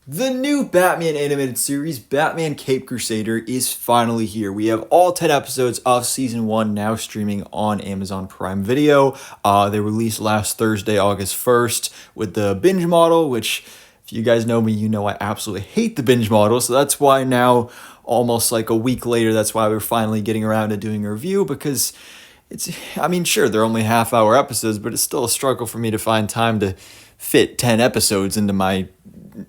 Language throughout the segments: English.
The new Batman animated series, Batman Cape Crusader, is finally here. We have all 10 episodes of season 1 now streaming on Amazon Prime Video. They released last Thursday, August 1st, with the binge model, which, if you guys know me, you know I absolutely hate the binge model. So that's why now, almost like a week later, that's why we're finally getting around to doing a review, because sure, they're only half-hour episodes, but it's still a struggle for me to find time to fit 10 episodes into my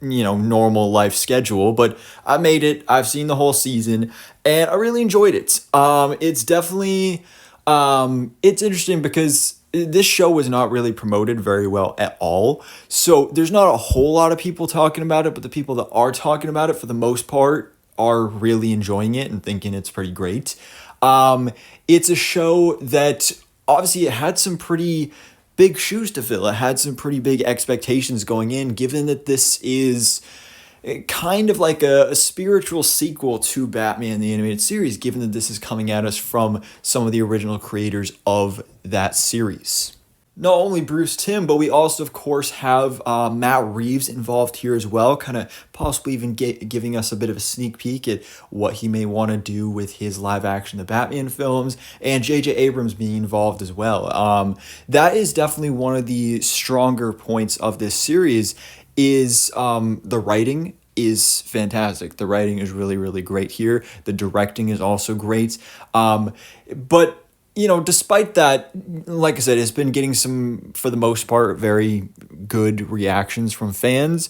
normal life schedule. But I made it. I've seen the whole season and I really enjoyed it. It's definitely it's interesting because this show was not really promoted very well at all, so there's not a whole lot of people talking about it, but the people that are talking about it for the most part are really enjoying it and thinking it's pretty great. It's a show that obviously it had some pretty big shoes to fill. It had some pretty big expectations going in, given that this is kind of like a spiritual sequel to Batman the Animated Series, given that this is coming at us from some of the original creators of that series. Not only Bruce Timm, but we also, of course, have Matt Reeves involved here as well, kind of possibly even giving us a bit of a sneak peek at what he may want to do with his live action, the Batman films, and J.J. Abrams being involved as well. That is definitely one of the stronger points of this series is the writing is fantastic. The writing is really, really great here. The directing is also great. But despite that, like I said, it's been getting some, for the most part, very good reactions from fans.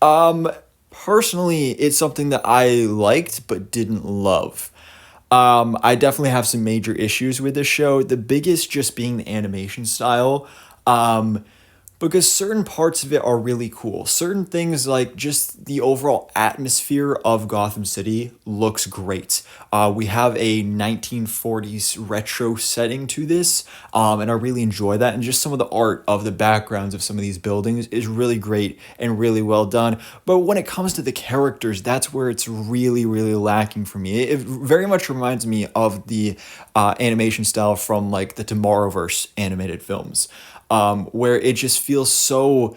Personally, it's something that I liked but didn't love. I definitely have some major issues with this show. The biggest just being the animation style. Because certain parts of it are really cool. Certain things, like just the overall atmosphere of Gotham City, looks great. We have a 1940s retro setting to this, and I really enjoy that. And just some of the art of the backgrounds of some of these buildings is really great and really well done. But when it comes to the characters, that's where it's really, really lacking for me. It very much reminds me of the animation style from like the Tomorrowverse animated films. Where it just feels so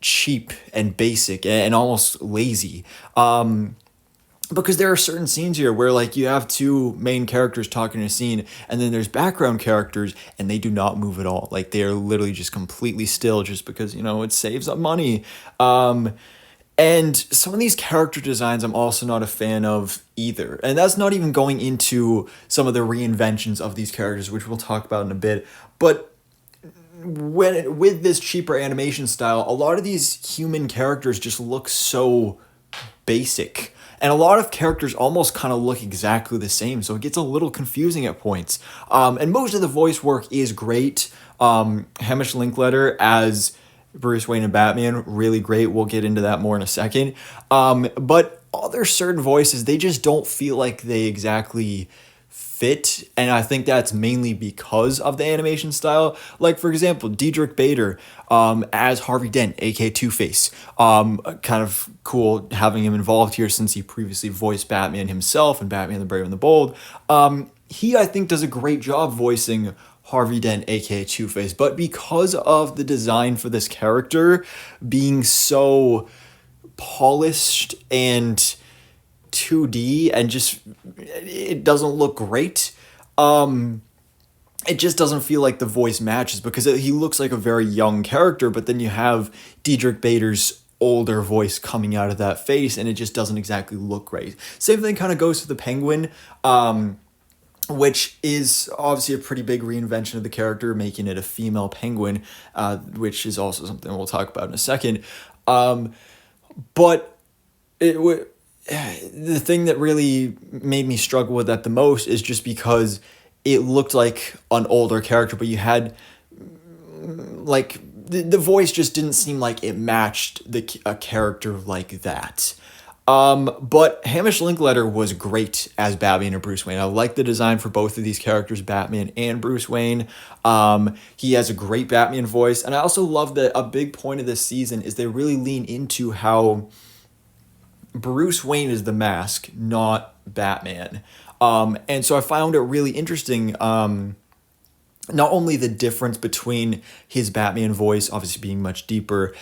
cheap and basic and almost lazy. Because there are certain scenes here where like you have two main characters talking in a scene, and then there's background characters and they do not move at all. Like they are literally just completely still, just because it saves up money. And some of these character designs I'm also not a fan of either. And that's not even going into some of the reinventions of these characters, which we'll talk about in a bit. But with this cheaper animation style, a lot of these human characters just look so basic. And a lot of characters almost kind of look exactly the same, so it gets a little confusing at points. And most of the voice work is great. Hamish Linklater as Bruce Wayne and Batman, really great. We'll get into that more in a second. But other certain voices, they just don't feel like they exactly fit, and I think that's mainly because of the animation style. Like, for example, Diedrich Bader as Harvey Dent, aka Two-Face. Kind of cool having him involved here since he previously voiced Batman himself in Batman the Brave and the Bold. He, I think, does a great job voicing Harvey Dent, aka Two-Face, but because of the design for this character being so polished and 2D and just it doesn't look great. It just doesn't feel like the voice matches, because he looks like a very young character, but then you have Diedrich Bader's older voice coming out of that face and it just doesn't exactly look great. Same thing kind of goes for the Penguin, which is obviously a pretty big reinvention of the character, making it a female penguin, which is also something we'll talk about in a second. But the thing that really made me struggle with that the most is just because it looked like an older character, but you had like the voice just didn't seem like it matched a character like that. But Hamish Linklater was great as Batman and Bruce Wayne. I like the design for both of these characters, Batman and Bruce Wayne. He has a great Batman voice, and I also love that a big point of this season is they really lean into how Bruce Wayne is the mask, not Batman. And so I found it really interesting, not only the difference between his Batman voice obviously being much deeper,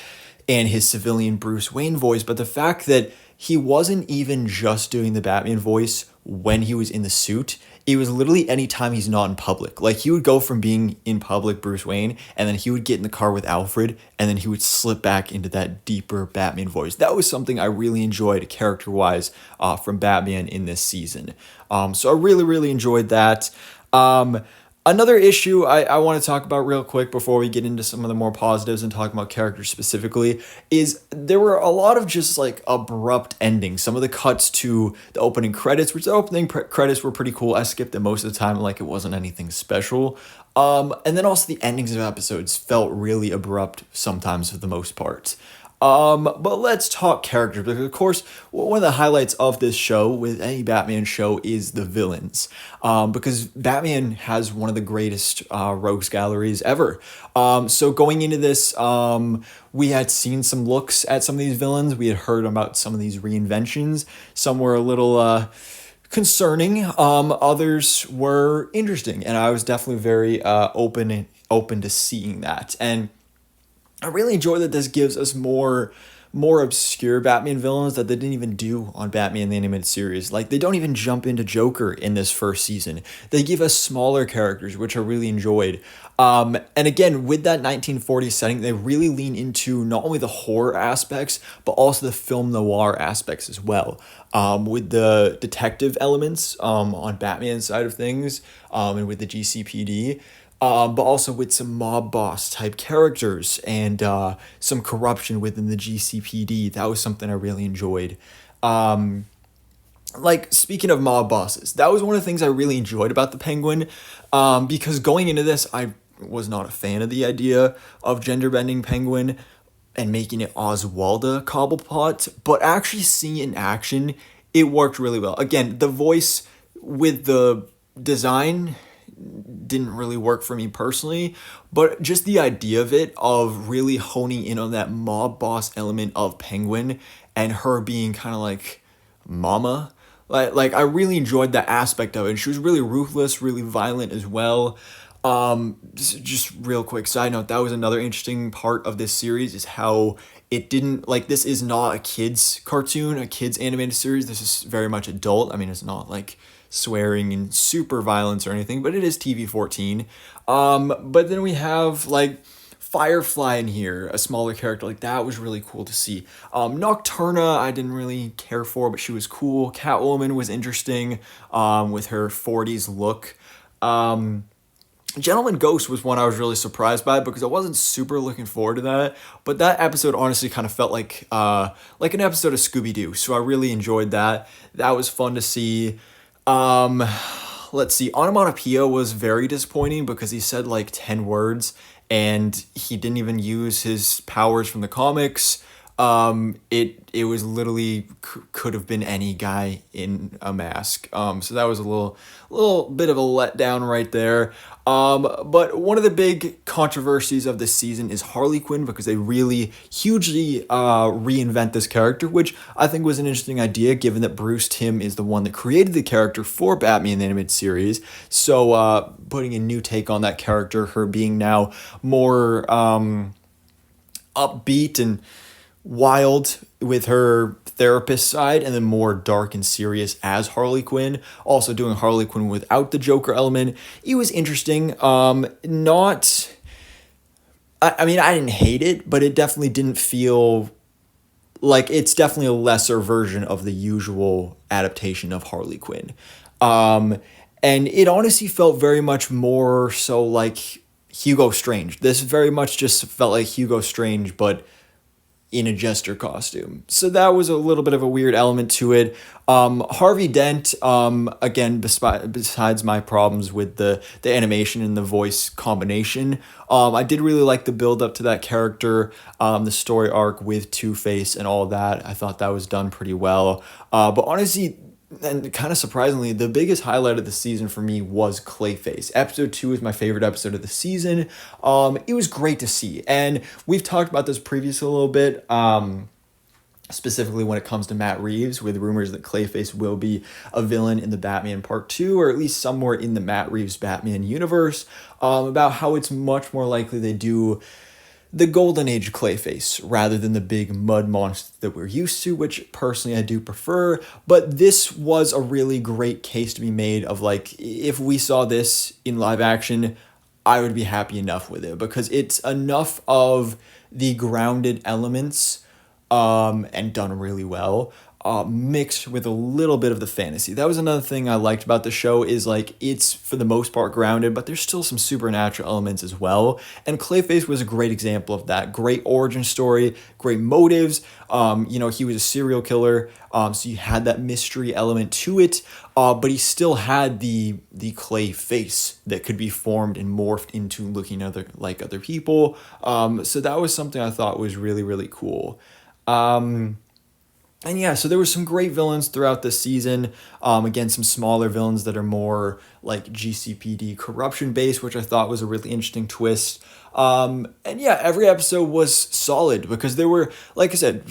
and his civilian Bruce Wayne voice, but the fact that he wasn't even just doing the Batman voice when he was in the suit. It was literally anytime he's not in public. Like, he would go from being in public Bruce Wayne, and then he would get in the car with Alfred, and then he would slip back into that deeper Batman voice. That was something I really enjoyed character-wise from Batman in this season. So I really, really enjoyed that. Another issue I want to talk about real quick before we get into some of the more positives and talk about characters specifically is there were a lot of just like abrupt endings. Some of the cuts to the opening credits, which the opening credits were pretty cool. I skipped them most of the time, like it wasn't anything special. And then also the endings of episodes felt really abrupt sometimes for the most part. But let's talk characters, because of course, one of the highlights of this show with any Batman show is the villains. Because Batman has one of the greatest rogues galleries ever. So going into this, we had seen some looks at some of these villains. We had heard about some of these reinventions. Some were a little concerning. Others were interesting, and I was definitely very open to seeing that. And I really enjoy that this gives us more obscure Batman villains that they didn't even do on Batman the Animated Series. Like, they don't even jump into Joker in this first season. They give us smaller characters, which I really enjoyed. And again, with that 1940s setting, they really lean into not only the horror aspects, but also the film noir aspects as well. With the detective elements on Batman's side of things, and with the GCPD. But also with some mob boss type characters and some corruption within the GCPD. That was something I really enjoyed. Like, speaking of mob bosses, that was one of the things I really enjoyed about the Penguin, because going into this, I was not a fan of the idea of gender-bending Penguin and making it Oswalda Cobblepot, but actually seeing it in action, it worked really well. Again, the voice with the design didn't really work for me personally, but just the idea of it, of really honing in on that mob boss element of Penguin and her being kind of like mama, like I really enjoyed that aspect of it. And she was really ruthless, really violent as well. Just real quick side note, that was another interesting part of this series, is how it didn't, like, this is not a kids cartoon, a kids animated series. This is very much adult. I mean, it's not like swearing and super violence or anything, but it is TV-14. But then we have like Firefly in here, a smaller character. Like, that was really cool to see. Nocturna I didn't really care for, but she was cool. Catwoman was interesting with her 40s look. Gentleman Ghost was one I was really surprised by, because I wasn't super looking forward to that. But that episode honestly kind of felt like an episode of Scooby-Doo. So I really enjoyed that. That was fun to see. Let's see. Onomatopoeia was very disappointing because he said like 10 words and he didn't even use his powers from the comics. It was literally could have been any guy in a mask. So that was a little bit of a letdown right there. But one of the big controversies of this season is Harley Quinn, because they really hugely reinvent this character, which I think was an interesting idea, given that Bruce Timm is the one that created the character for Batman the Animated Series. So putting a new take on that character, her being now more upbeat and wild with her therapist side, and then more dark and serious as Harley Quinn. Also doing Harley Quinn without the Joker element. It was interesting. I mean, I didn't hate it, but it definitely didn't feel like, it's definitely a lesser version of the usual adaptation of Harley Quinn. And it honestly felt very much more so like Hugo Strange. This very much just felt like Hugo Strange, but in a jester costume. So that was a little bit of a weird element to it. Harvey Dent, again, besides my problems with the animation and the voice combination, I did really like the build up to that character, the story arc with Two-Face and all that. I thought that was done pretty well. But honestly, and kind of surprisingly, the biggest highlight of the season for me was Clayface. Episode 2 is my favorite episode of the season. It was great to see. And we've talked about this previously a little bit, specifically when it comes to Matt Reeves, with rumors that Clayface will be a villain in the Batman Part 2, or at least somewhere in the Matt Reeves Batman universe, about how it's much more likely they do the golden age Clayface rather than the big mud monster that we're used to, which personally I do prefer. But this was a really great case to be made of like, if we saw this in live action, I would be happy enough with it because it's enough of the grounded elements and done really well, mixed with a little bit of the fantasy. That was another thing I liked about the show is like it's for the most part grounded, but there's still some supernatural elements as well. And Clayface was a great example of that. Great origin story, great motives. He was a serial killer, so you had that mystery element to it. But he still had the clay face that could be formed and morphed into looking like other people. So that was something I thought was really, really cool. And yeah, so there were some great villains throughout this season. Again, some smaller villains that are more like GCPD corruption based, which I thought was a really interesting twist. And yeah, every episode was solid because there were, like I said,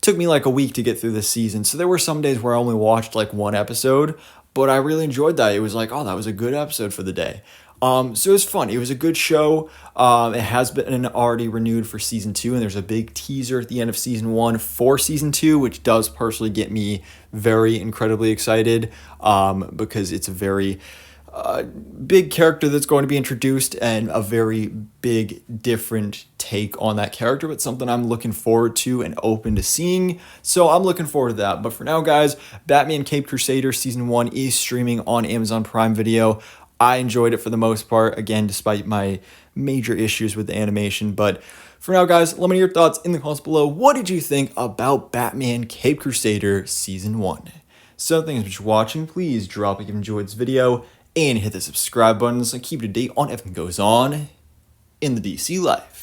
took me like a week to get through this season. So there were some days where I only watched like one episode, but I really enjoyed that. It was like, oh, that was a good episode for the day. So it was fun. It was a good show. It has been already renewed for season 2, and there's a big teaser at the end of season 1 for season 2, which does personally get me very incredibly excited, because it's a very big character that's going to be introduced and a very big different take on that character, but something I'm looking forward to and open to seeing. So I'm looking forward to that. But for now, guys, Batman Caped Crusader season 1 is streaming on Amazon Prime Video. I enjoyed it for the most part, again, despite my major issues with the animation. But for now, guys, let me know your thoughts in the comments below. What did you think about Batman Caped Crusader Season 1? So thanks for watching. Please drop a like if you enjoyed this video and hit the subscribe button so keep it to date on everything goes on in the DC life.